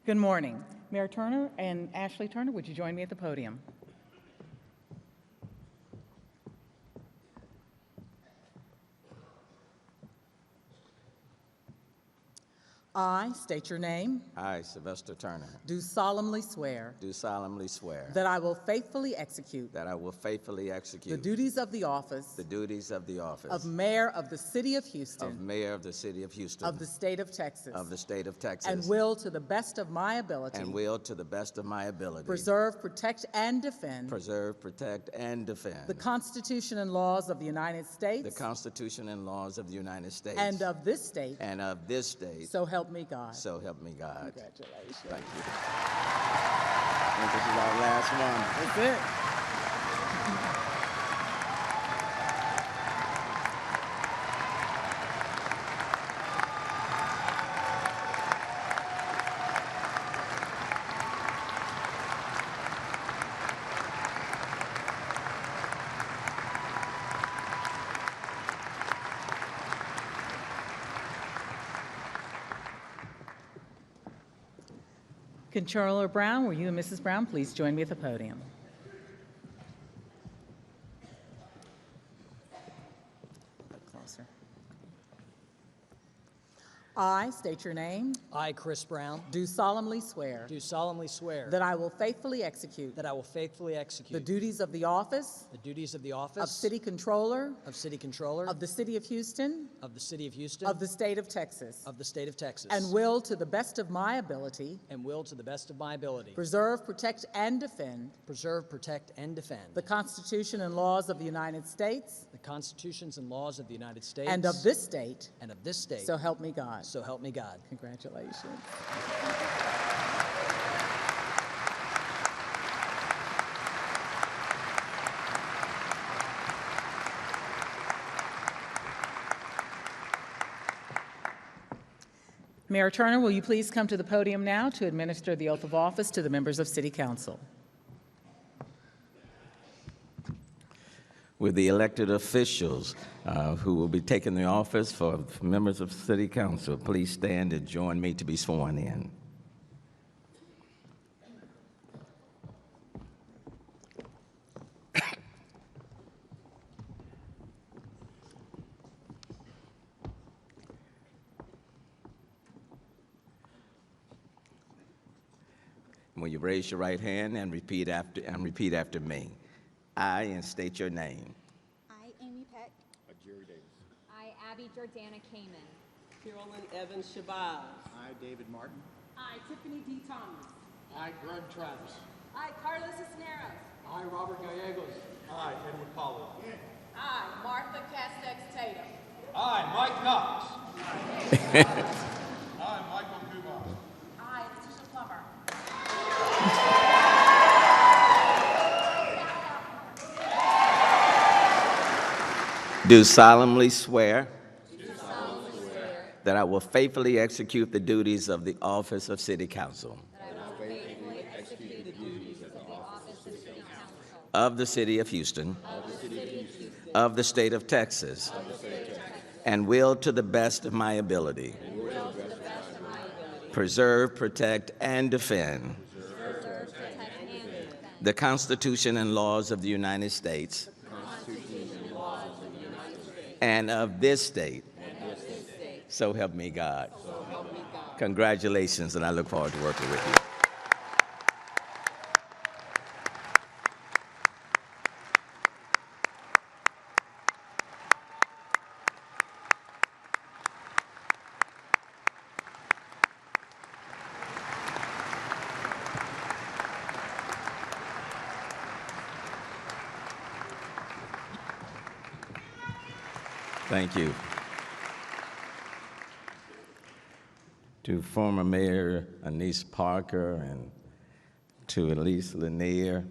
Good morning. Mayor Turner and Ashley Turner, would you join me at the podium? I state your name. I, Sylvester Turner, Do solemnly swear do solemnly swear that I will faithfully execute that I will faithfully the execute duties of the office the duties of the office of Mayor of the City of Houston of Mayor of the City of Houston of the State of Texas of the State of Texas and will, to the best of my ability, and will, to the best of my ability, preserve, protect, and defend preserve, protect, and defend the Constitution and laws of the United States the Constitution and laws of the United States and of this state, and of this state, so help me God. so help me God. Congratulations. Thank you. I think this is our last one. That's it. Controller Brown, will you and Mrs. Brown please join me at the podium? Closer. I state your name. I, Chris Brown, Do solemnly swear do solemnly swear that I will faithfully execute that I will faithfully the execute duties of the office the duties of the of office City Controller of City Controller of the City of Houston of the City of Houston of the State of Texas of the State of Texas and will, to the best of my ability, and will, to the best of my ability, preserve, protect, and defend preserve, protect, and defend the Constitution and laws of the United States the constitutions and laws of the United States and of this state, and of this state. so help me God. So help me God. Congratulations. Mayor Turner, will you please come to the podium now to administer the oath of office to the members of City Council? With the elected officials who will be taking the office for members of City Council, please stand and join me to be sworn in. Will you raise your right hand and repeat after me? I, and state your name, I, Amy Peck. Jerry Davis. I, Abby Jordana Kamen. Carolyn Evans Shabazz. I, David Martin. I, Tiffany D. Thomas. I, Greg Travis. I, Carlos Cisneros. I, Robert Gallegos. I, Edward Pollard. I, Martha Castex Tatum. I, Mike Knox. I, Michael Kumar. I, Letitia Plummer. do solemnly swear that I will faithfully execute the duties of the office of City Council of the City of Houston of the State of Texas and will, to the best of my ability, preserve, protect, and defend the Constitution and laws of the United States and of this state. So help me God. Congratulations, and I look forward to working with you. Thank you. To former Mayor Anise Parker and to Elise Lanier,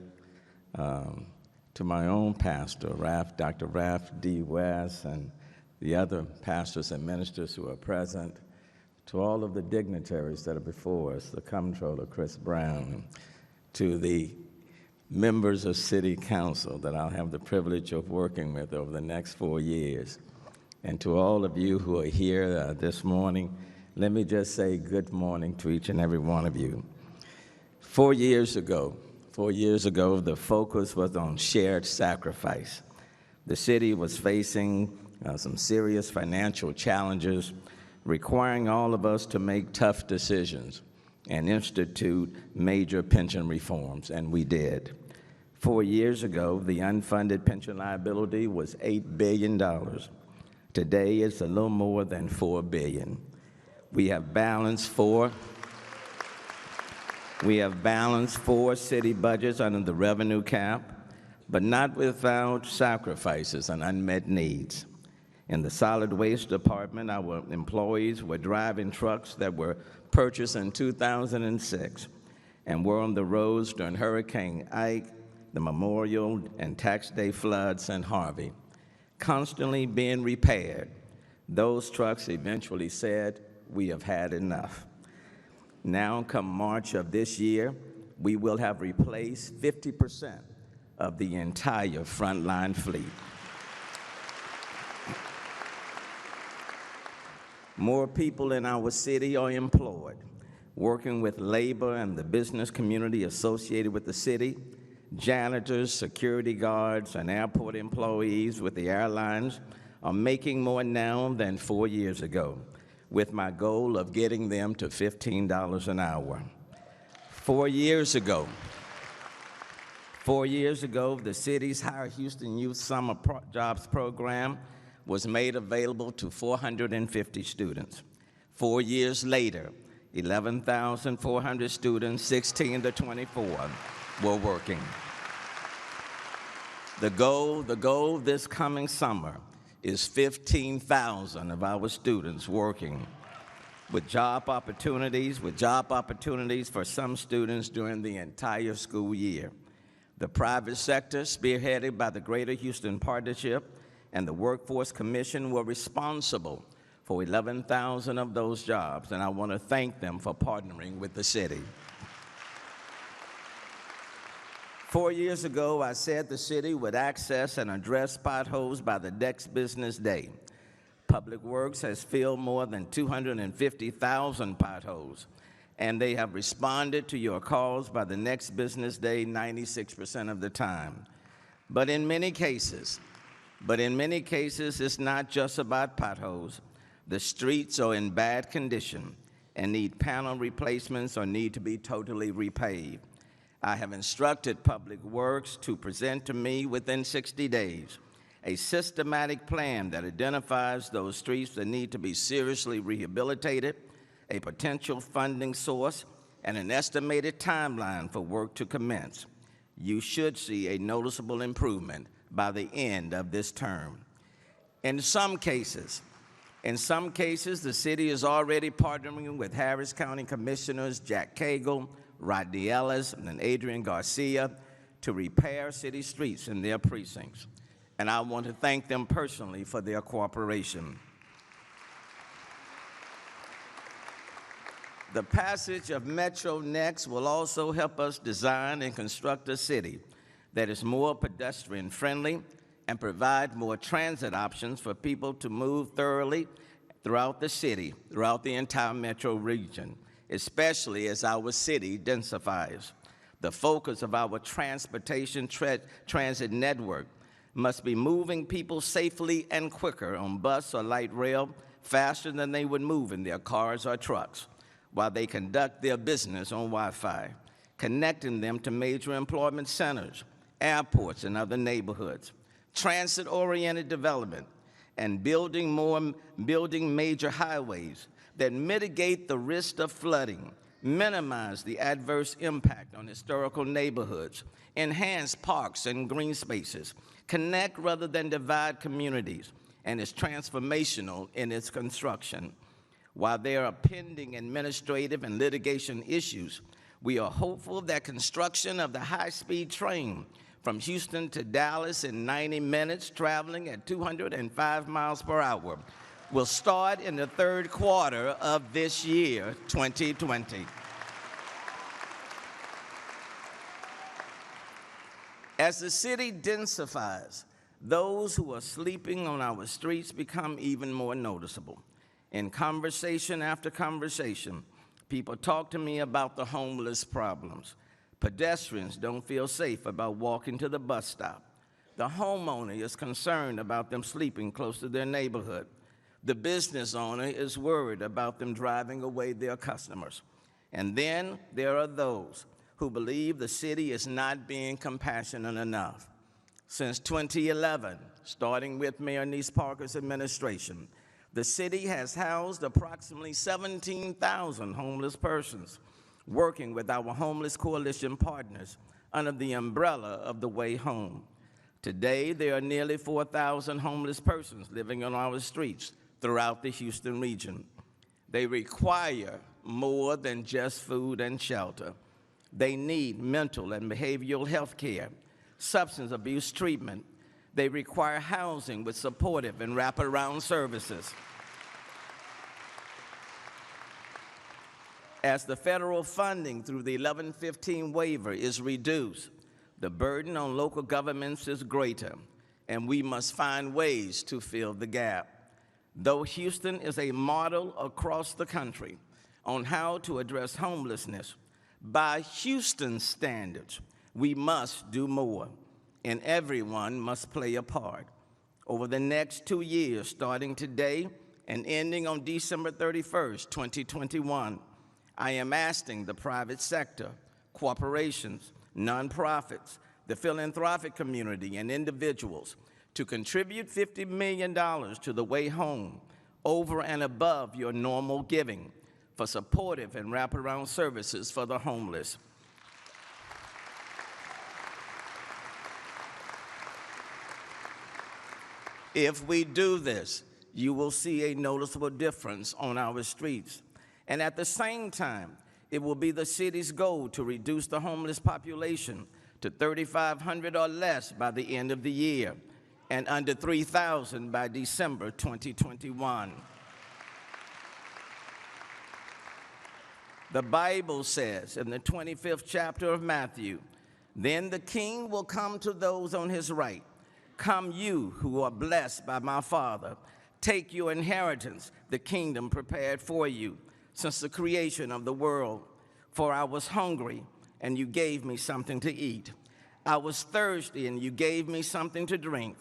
to my own pastor, Dr. Ralph D. West, and the other pastors and ministers who are present, to all of the dignitaries that are before us, the Comptroller, Chris Brown, to the members of City Council that I'll have the privilege of working with over the next 4 years, and to all of you who are here this morning, let me just say good morning to each and every one of you. 4 years ago, the focus was on shared sacrifice. The city was facing some serious financial challenges, requiring all of us to make tough decisions and institute major pension reforms, and we did. 4 years ago, the unfunded pension liability was $8 billion. Today, it's a little more than $4 billion. We have balanced four city budgets under the revenue cap, but not without sacrifices and unmet needs. In the solid waste department, our employees were driving trucks that were purchased in 2006 and were on the roads during Hurricane Ike, the Memorial and Tax Day floods, and Harvey, constantly being repaired. Those trucks eventually said, "We have had enough." Now, come March of this year, we will have replaced 50% of the entire frontline fleet. More people in our city are employed, working with labor and the business community associated with the city. Janitors, security guards, and airport employees with the airlines are making more now than 4 years ago, with my goal of getting them to $15 an hour. 4 years ago, the city's Hire Houston Youth Summer Jobs Program was made available to 450 students. 4 years later, 11,400 students, 16 to 24, were working. The goal this coming summer is 15,000 of our students working with job opportunities for some students during the entire school year. The private sector, spearheaded by the Greater Houston Partnership and the Workforce Commission, were responsible for 11,000 of those jobs, and I want to thank them for partnering with the city. 4 years ago, I said the city would access and address potholes by the next business day. Public Works has filled more than 250,000 potholes, and they have responded to your calls by the next business day 96% of the time. But in many cases, it's not just about potholes. The streets are in bad condition and need panel replacements or need to be totally repaved. I have instructed Public Works to present to me within 60 days a systematic plan that identifies those streets that need to be seriously rehabilitated, a potential funding source, and an estimated timeline for work to commence. You should see a noticeable improvement by the end of this term. In some cases, the city is already partnering with Harris County Commissioners Jack Cagle, Rodney Ellis, and Adrian Garcia to repair city streets in their precincts, and I want to thank them personally for their cooperation. The passage of Metro Next will also help us design and construct a city that is more pedestrian-friendly and provide more transit options for people to move thoroughly throughout the city, throughout the entire metro region, especially as our city densifies. The focus of our transportation transit network must be moving people safely and quicker on bus or light rail, faster than they would move in their cars or trucks, while they conduct their business on Wi-Fi, connecting them to major employment centers, airports, and other neighborhoods. Transit-oriented development and building major highways that mitigate the risk of flooding, minimize the adverse impact on historical neighborhoods, enhance parks and green spaces, connect rather than divide communities, and is transformational in its construction. While there are pending administrative and litigation issues, we are hopeful that construction of the high-speed train from Houston to Dallas in 90 minutes, traveling at 205 miles per hour, will start in the third quarter of this year, 2020. As the city densifies, those who are sleeping on our streets become even more noticeable. In conversation after conversation, people talk to me about the homeless problems. Pedestrians don't feel safe about walking to the bus stop. The homeowner is concerned about them sleeping close to their neighborhood. The business owner is worried about them driving away their customers. And then there are those who believe the city is not being compassionate enough. Since 2011, starting with Mayor Nice Parker's administration, the city has housed approximately 17,000 homeless persons, working with our homeless coalition partners under the umbrella of The Way Home. Today, there are nearly 4,000 homeless persons living on our streets throughout the Houston region. They require more than just food and shelter. They need mental and behavioral health care, substance abuse treatment. They require housing with supportive and wraparound services. As the federal funding through the 1115 waiver is reduced, the burden on local governments is greater, and we must find ways to fill the gap. Though Houston is a model across the country on how to address homelessness, by Houston standards, we must do more, and everyone must play a part. Over the next 2 years, starting today and ending on December 31st, 2021, I am asking the private sector, corporations, nonprofits, the philanthropic community, and individuals to contribute $50 million to The Way Home over and above your normal giving for supportive and wraparound services for the homeless. If we do this, you will see a noticeable difference on our streets. And at the same time, it will be the city's goal to reduce the homeless population to 3,500 or less by the end of the year, and under 3,000 by December 2021. The Bible says in the 25th chapter of Matthew, "Then the king will come to those on his right. Come you who are blessed by my Father, take your inheritance, the kingdom prepared for you since the creation of the world. For I was hungry, and you gave me something to eat. I was thirsty, and you gave me something to drink.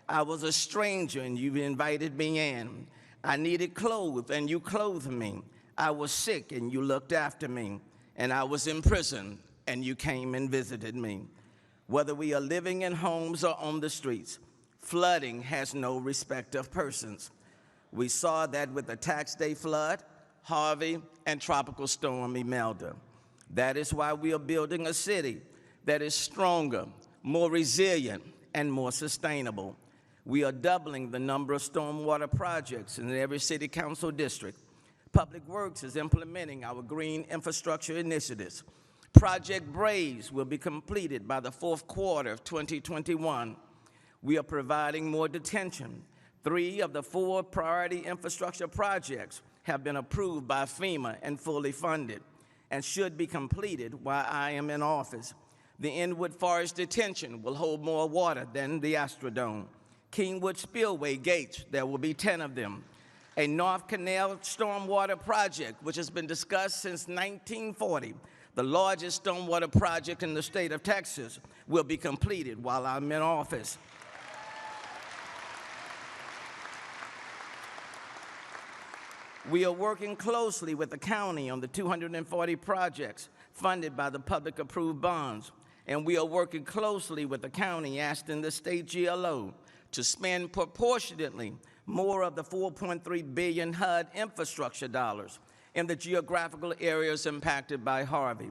I was a stranger, and you invited me in. I needed clothes, and you clothed me. I was sick, and you looked after me. And I was in prison, and you came and visited me." Whether we are living in homes or on the streets, flooding has no respect of persons. We saw that with the Tax Day flood, Harvey, and Tropical Storm Imelda. That is why we are building a city that is stronger, more resilient, and more sustainable. We are doubling the number of stormwater projects in every city council district. Public Works is implementing our green infrastructure initiatives. Project Braze will be completed by the fourth quarter of 2021. We are providing more detention. 3 of the 4 priority infrastructure projects have been approved by FEMA and fully funded, and should be completed while I am in office. The Inwood Forest Detention will hold more water than the Astrodome. Kingwood Spillway Gates, there will be 10 of them. A North Canal stormwater project, which has been discussed since 1940, the largest stormwater project in the state of Texas, will be completed while I'm in office. We are working closely with the county on the 240 projects funded by the public approved bonds, and we are working closely with the county asking the state GLO to spend proportionately more of the $4.3 billion HUD infrastructure dollars in the geographical areas impacted by Harvey.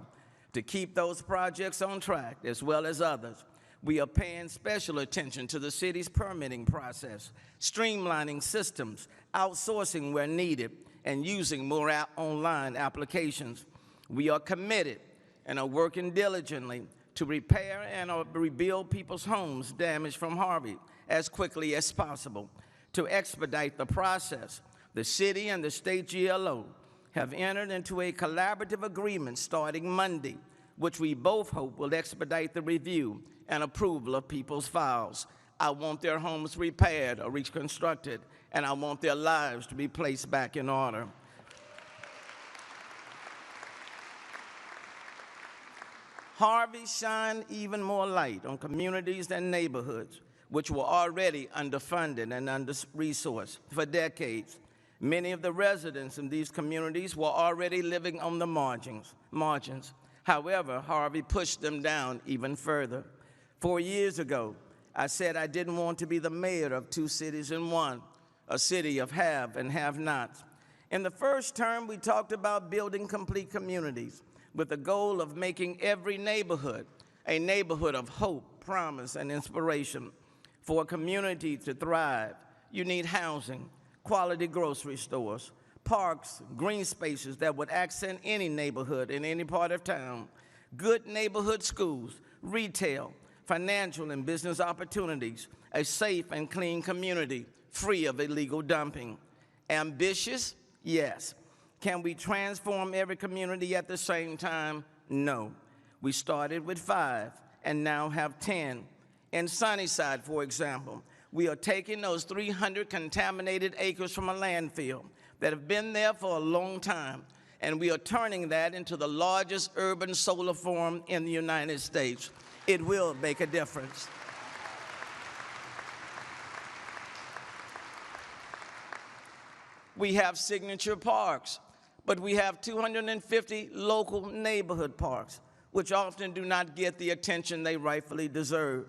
To keep those projects on track, as well as others, we are paying special attention to the city's permitting process, streamlining systems, outsourcing where needed, and using more online applications. We are committed and are working diligently to repair and rebuild people's homes damaged from Harvey as quickly as possible. To expedite the process, the city and the state GLO have entered into a collaborative agreement starting Monday, which we both hope will expedite the review and approval of people's files. I want their homes repaired or reconstructed and I want their lives to be placed back in order. Harvey shined even more light on communities and neighborhoods which were already underfunded and under-resourced for decades. Many of the residents in these communities were already living on the margins. However, Harvey pushed them down even further. 4 years ago, I said I didn't want to be the mayor of two cities in one, a city of have and have-nots. In the first term, we talked about building complete communities with the goal of making every neighborhood a neighborhood of hope, promise, and inspiration. For a community to thrive, you need housing, quality grocery stores, parks, green spaces that would accent any neighborhood in any part of town, good neighborhood schools, retail, financial and business opportunities, a safe and clean community free of illegal dumping. Ambitious? Yes. Can we transform every community at the same time? No. We started with 5 and now have 10. In Sunnyside, for example, we are taking those 300 contaminated acres from a landfill that have been there for a long time, and we are turning that into the largest urban solar farm in the United States. It will make a difference. We have signature parks, but we have 250 local neighborhood parks, which often do not get the attention they rightfully deserve.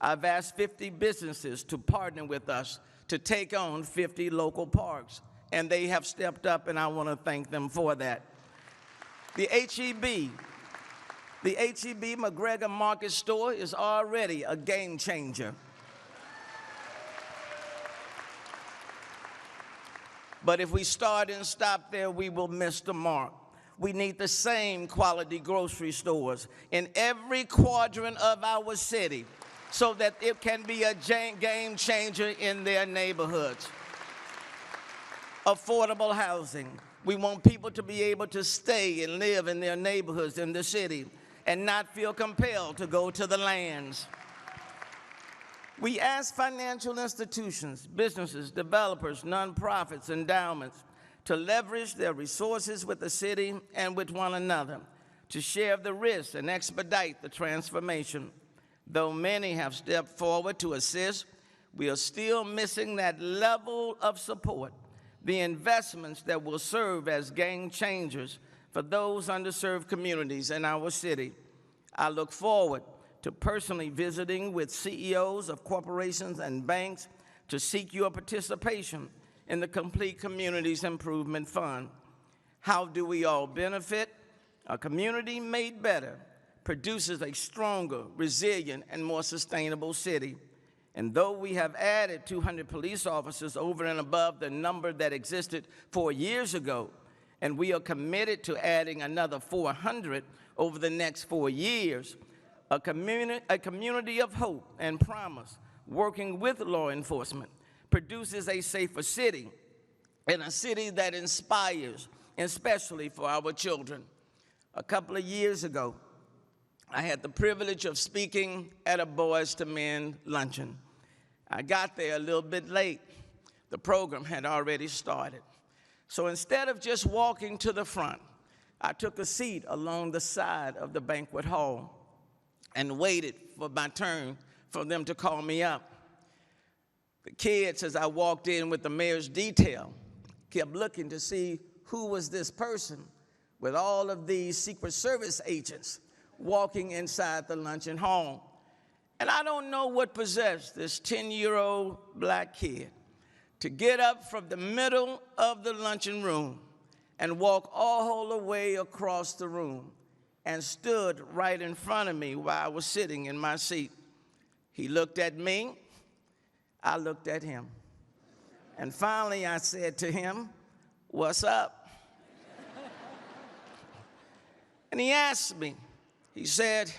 I've asked 50 businesses to partner with us to take on 50 local parks, and they have stepped up, and I want to thank them for that. The H-E-B McGregor Market Store is already a game changer. But if we start and stop there, we will miss the mark. We need the same quality grocery stores in every quadrant of our city so that it can be a game changer in their neighborhoods. Affordable housing. We want people to be able to stay and live in their neighborhoods in the city and not feel compelled to go to the lands. We ask financial institutions, businesses, developers, nonprofits, endowments to leverage their resources with the city and with one another to share the risks and expedite the transformation. Though many have stepped forward to assist, we are still missing that level of support, the investments that will serve as game changers for those underserved communities in our city. I look forward to personally visiting with CEOs of corporations and banks to seek your participation in the Complete Communities Improvement Fund. How do we all benefit? A community made better produces a stronger, resilient, and more sustainable city. And though we have added 200 police officers over and above the number that existed 4 years ago, and we are committed to adding another 400 over the next 4 years, a community of hope and promise, working with law enforcement, produces a safer city, and a city that inspires, especially for our children. A couple of years ago, I had the privilege of speaking at a Boys to Men luncheon. I got there a little bit late. The program had already started. So instead of just walking to the front, I took a seat along the side of the banquet hall and waited for my turn for them to call me up. The kids, as I walked in with the mayor's detail, kept looking to see who was this person with all of these Secret Service agents walking inside the luncheon hall. And I don't know what possessed this 10-year-old black kid to get up from the middle of the luncheon room and walk all the way across the room and stood right in front of me while I was sitting in my seat. He looked at me, I looked at him. And finally I said to him, "What's up?" And he asked me, he said,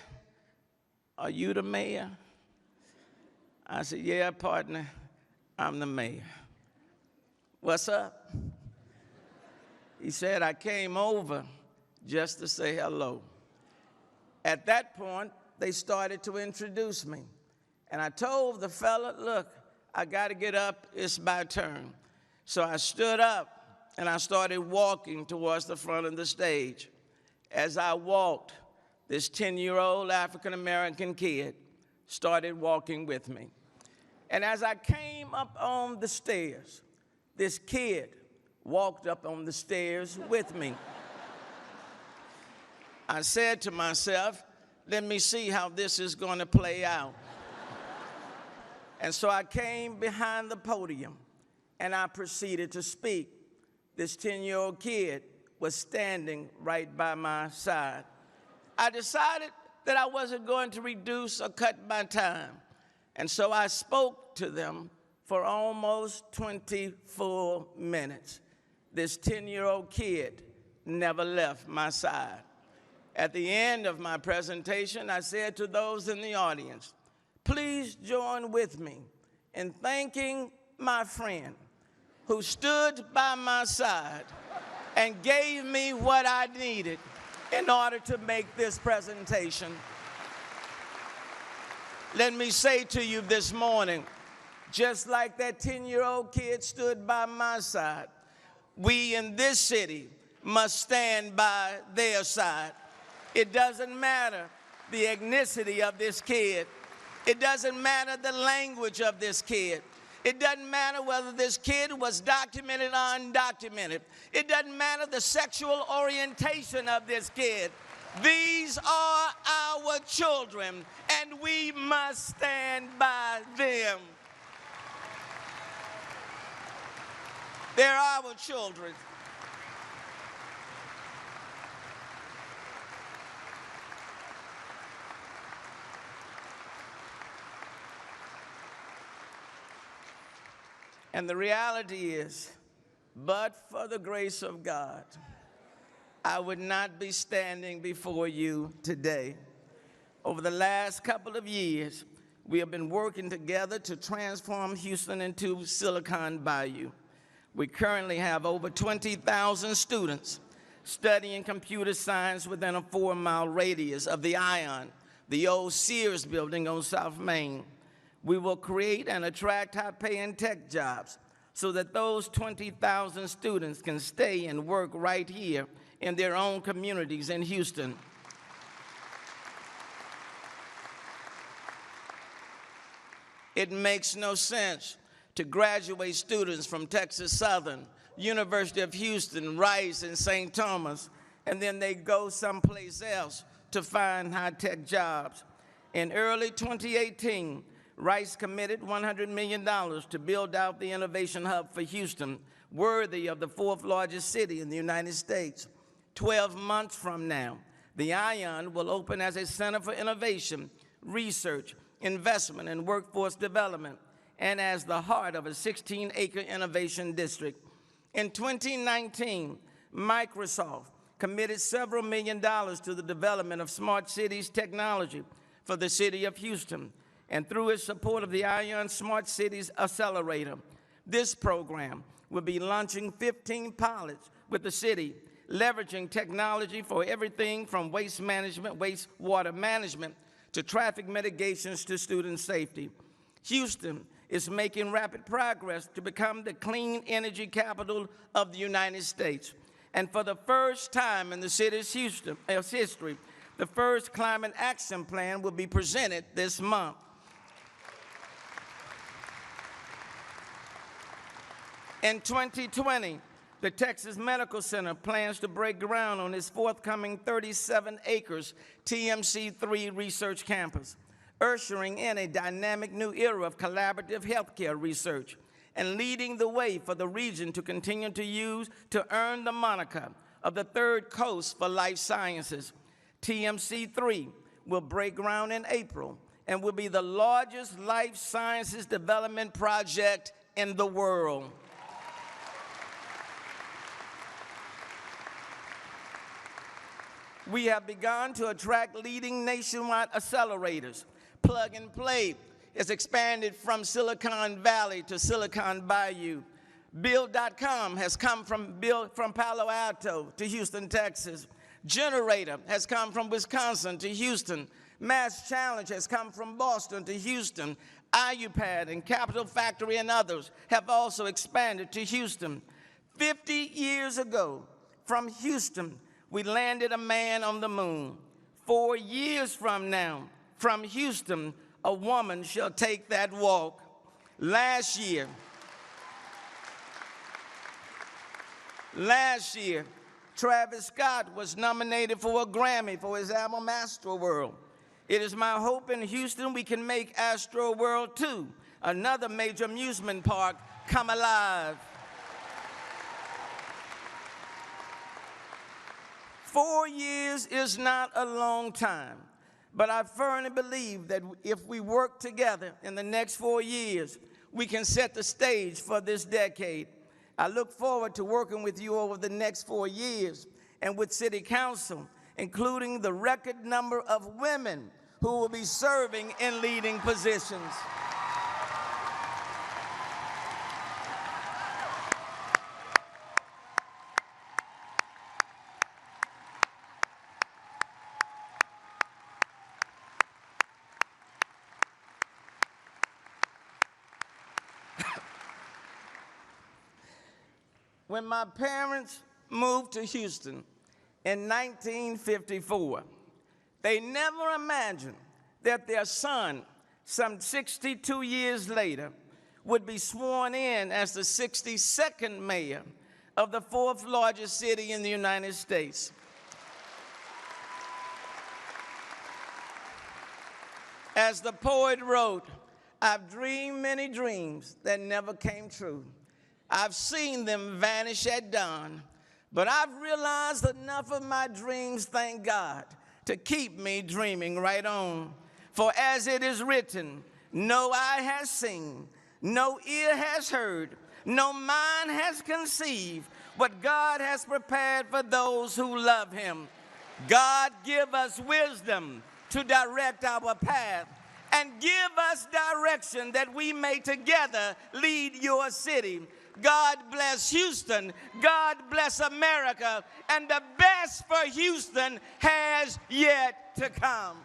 "Are you the mayor?" I said, "Yeah, partner, I'm the mayor." "What's up?" He said, "I came over just to say hello." At that point, they started to introduce me. And I told the fella, "Look, I got to get up, it's my turn." So I stood up and I started walking towards the front of the stage. As I walked, this 10-year-old African-American kid started walking with me. And as I came up on the stairs, this kid walked up on the stairs with me. I said to myself, let me see how this is going to play out. And so I came behind the podium and I proceeded to speak. This 10-year-old kid was standing right by my side. I decided that I wasn't going to reduce or cut my time. And so I spoke to them for almost 20 full minutes. This 10-year-old kid never left my side. At the end of my presentation, I said to those in the audience, please join with me in thanking my friend who stood by my side and gave me what I needed in order to make this presentation. Let me say to you this morning, just like that 10-year-old kid stood by my side, we in this city must stand by their side. It doesn't matter the ethnicity of this kid. It doesn't matter the language of this kid. It doesn't matter whether this kid was documented or undocumented. It doesn't matter the sexual orientation of this kid. These are our children, and we must stand by them. They're our children. And the reality is, but for the grace of God, I would not be standing before you today. Over the last couple of years, we have been working together to transform Houston into Silicon Bayou. We currently have over 20,000 students studying computer science within a 4-mile radius of the Ion, the old Sears building on South Main. We will create and attract high-paying tech jobs so that those 20,000 students can stay and work right here in their own communities in Houston. It makes no sense to graduate students from Texas Southern, University of Houston, Rice, and St. Thomas, and then they go someplace else to find high-tech jobs. In early 2018, Rice committed $100 million to build out the innovation hub for Houston, worthy of the 4th largest city in the United States. 12 months from now, the Ion will open as a center for innovation, research, investment, and workforce development, and as the heart of a 16-acre innovation district. In 2019, Microsoft committed several million dollars to the development of smart cities technology for the city of Houston, and through its support of the Ion Smart Cities Accelerator, this program will be launching 15 pilots with the city, leveraging technology for everything from waste management, wastewater management, to traffic mitigations to student safety. Houston is making rapid progress to become the clean energy capital of the United States. And for the first time in the city's history, the first climate action plan will be presented this month. In 2020, the Texas Medical Center plans to break ground on its forthcoming 37 acres TMC3 research campus, ushering in a dynamic new era of collaborative healthcare research and leading the way for the region to continue to earn the moniker of the third coast for life sciences. TMC3 will break ground in April and will be the largest life sciences development project in the world. We have begun to attract leading nationwide accelerators. Plug and Play is expanded from Silicon Valley to Silicon Bayou. Build.com has come from Palo Alto to Houston, Texas. Generator has come from Wisconsin to Houston. Mass Challenge has come from Boston to Houston. IUPAD and Capital Factory and others have also expanded to Houston. 50 years ago, from Houston, we landed a man on the moon. 4 years from now, from Houston, a woman shall take that walk. Last year, Travis Scott was nominated for a Grammy for his album Astroworld. It is my hope in Houston we can make Astroworld 2, another major amusement park, come alive. 4 years is not a long time, but I firmly believe that if we work together in the next 4 years, we can set the stage for this decade. I look forward to working with you over the next 4 years and with City Council, including the record number of women who will be serving in leading positions. When my parents moved to Houston in 1954, they never imagined that their son, some 62 years later, would be sworn in as the 62nd mayor of the 4th largest city in the United States. As the poet wrote, I've dreamed many dreams that never came true. I've seen them vanish at dawn, but I've realized enough of my dreams, thank God, to keep me dreaming right on. For as it is written, no eye has seen, no ear has heard, no mind has conceived what God has prepared for those who love him. God, give us wisdom to direct our path, and give us direction that we may together lead your city. God bless Houston, God bless America, and the best for Houston has yet to come.